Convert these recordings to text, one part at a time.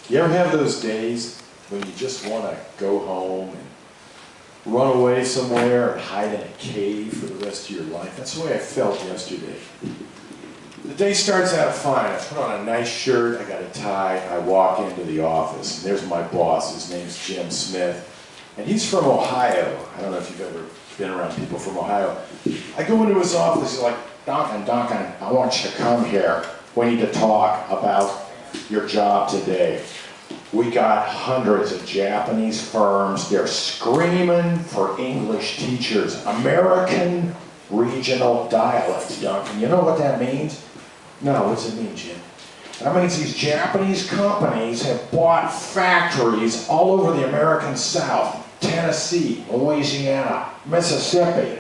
You ever have those days when you just want to go home and run away somewhere and hide in a cave for the rest of your life? That's the way I felt yesterday. The day starts out fine. I put on a nice shirt, I got a tie, I walk into the office, and there's my boss. His name's Jim Smith, and he's from Ohio. I don't know if you've ever been around people from Ohio. I go into his office, he's like, Duncan, I want you to come here. We need to talk about your job today. We got hundreds of Japanese firms. They're screaming for English teachers. American regional dialect, Duncan. You know what that means? No, what's it mean, Jim? That means these Japanese companies have bought factories all over the American South, Tennessee, Louisiana, Mississippi.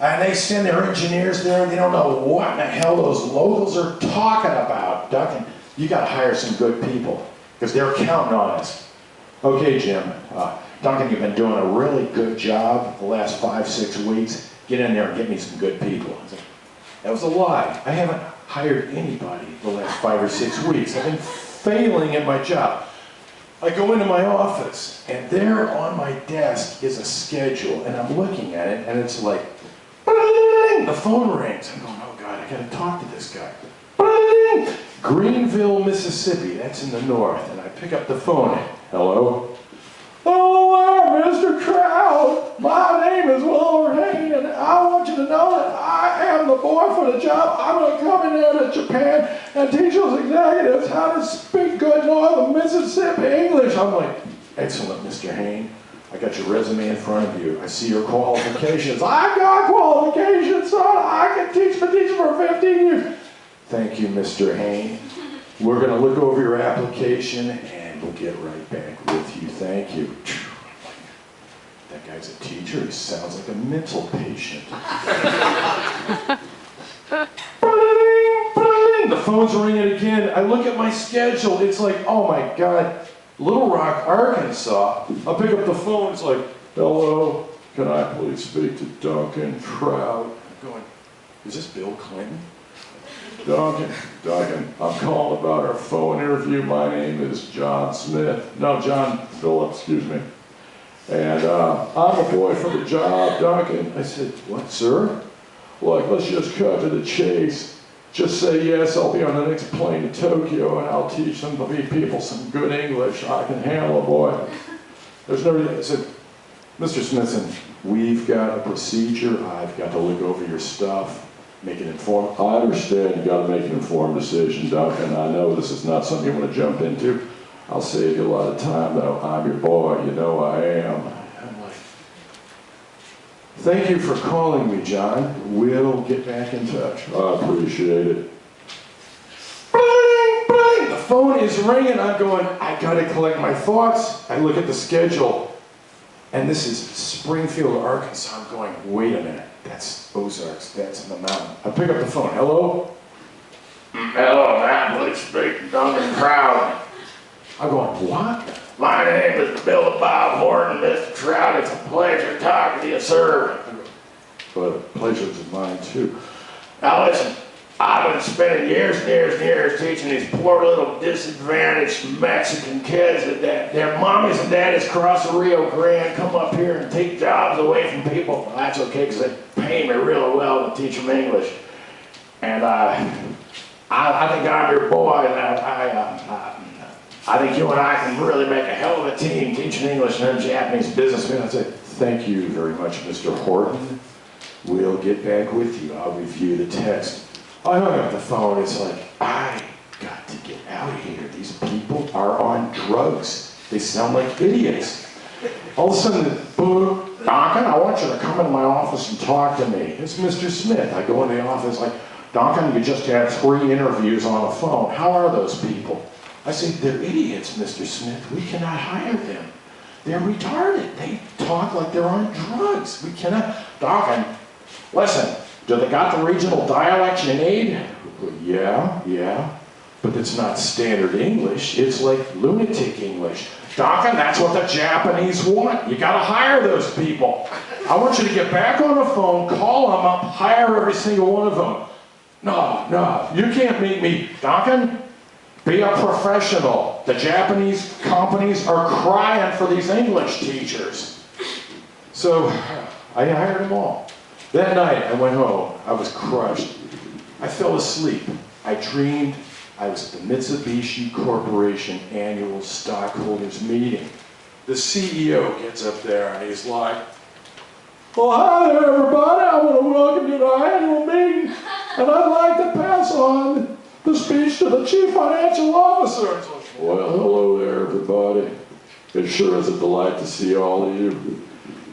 And they send their engineers there and they don't know what in the hell those locals are talking about. Duncan, you got to hire some good people because they're counting on us. Okay, Jim. Duncan, you've been doing a really good job the last 5-6 weeks. Get in there and get me some good people. That was a lie. I haven't hired anybody the last 5 or 6 weeks. I've been failing at my job. I go into my office, and there on my desk is a schedule, and I'm looking at it, and it's like, the phone rings. I'm going, oh God, I gotta talk to this guy. Greenville, Mississippi, that's in the north, and I pick up the phone. Hello? Oh, Mr. Trout, my name is Will Hayne, and I want you to know that I am the boy for the job. I'm going to come in there to Japan and teach those executives how to speak good northern Mississippi English. I'm like, excellent, Mr. Hayne. I got your resume in front of you. I see your qualifications. I've got qualifications, son. I can teach for 15 years. Thank you, Mr. Hayne. We're going to look over your application and we'll get right back with you. Thank you. That guy's a teacher. He sounds like a mental patient. The phone's ringing again. I look at my schedule. It's like, oh my God, Little Rock, Arkansas. I'll pick up the phone. It's like, hello, can I please speak to Duncan Trout? I'm going, is this Bill Clinton? Duncan, I'm calling about our phone interview. My name is John Phillips, excuse me. And I'm a boy for the job, Duncan. I said, what, sir? Like, let's just cut to the chase. Just say yes, I'll be on the next plane to Tokyo and I'll teach some people some good English. I can handle a boy. There's no reason. I said, Mr. Smithson, we've got a procedure. I've got to look over your stuff. Make an informed. I understand you got to make an informed decision, Duncan. I know this is not something you want to jump into. I'll save you a lot of time, though. I'm your boy. You know I am. I'm like, thank you for calling me, John. We'll get back in touch. I appreciate it. Bling, bling. The phone is ringing. I'm going, I got to collect my thoughts. I look at the schedule, and this is Springfield, Arkansas. I'm going, wait a minute. That's Ozarks, that's in the mountain. I pick up the phone, hello? Hello, Natalie speaking, Duncan Trout. I'm going, what? My name is Bill Bob Horton, Mr. Trout. It's a pleasure talking to you, sir. But a pleasure is mine, too. Now listen, I've been spending years and years and years teaching these poor little disadvantaged Mexican kids that their mommies and daddies cross the Rio Grande, come up here and take jobs away from people. Well, that's okay, because they pay me really well to teach them English. And I think I'm your boy, and I think you and I can really make a hell of a team teaching English and Japanese businessmen. I said, thank you very much, Mr. Horton. We'll get back with you. I'll review the text. I hung up the phone. It's like, I got to get out of here. These people are on drugs. They sound like idiots. All of a sudden, boom, Duncan, I want you to come into my office and talk to me. It's Mr. Smith. I go in the office like, Duncan, you just had 3 interviews on the phone. How are those people? I say, they're idiots, Mr. Smith. We cannot hire them. They're retarded. They talk like they're on drugs. We cannot. Duncan, listen. Do they got the regional dialect you need? Yeah, but it's not standard English. It's like lunatic English. Duncan, that's what the Japanese want. You gotta hire those people. I want you to get back on the phone, call them up, hire every single one of them. No, you can't meet me. Duncan, be a professional. The Japanese companies are crying for these English teachers. So I hired them all. That night I went home. I was crushed. I fell asleep. I dreamed I was at the Mitsubishi Corporation annual stockholders meeting. The CEO gets up there and he's like, "Well, hi there, everybody. I want to welcome you to our annual meeting, and I'd like to pass on the speech to the Chief Financial Officer." It's like, "Well, hello there, everybody. It sure is a delight to see all of you.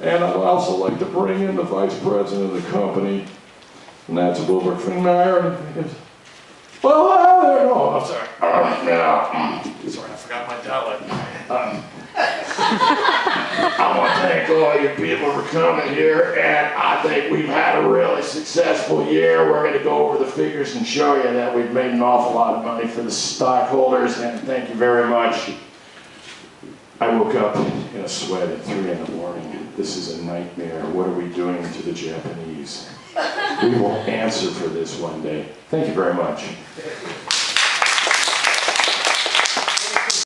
And I'd also like to bring in the Vice President of the company, and that's Wilbur Finmeyer. Well, hi there." No, I'm sorry. Sorry, I forgot my dialect. I want to thank all you people for coming here, and I think we've had a really successful year. We're going to go over the figures and show you that we've made an awful lot of money for the stockholders, and thank you very much. I woke up in a sweat at 3 in the morning. This is a nightmare. What are we doing to the Japanese? We will answer for this one day. Thank you very much.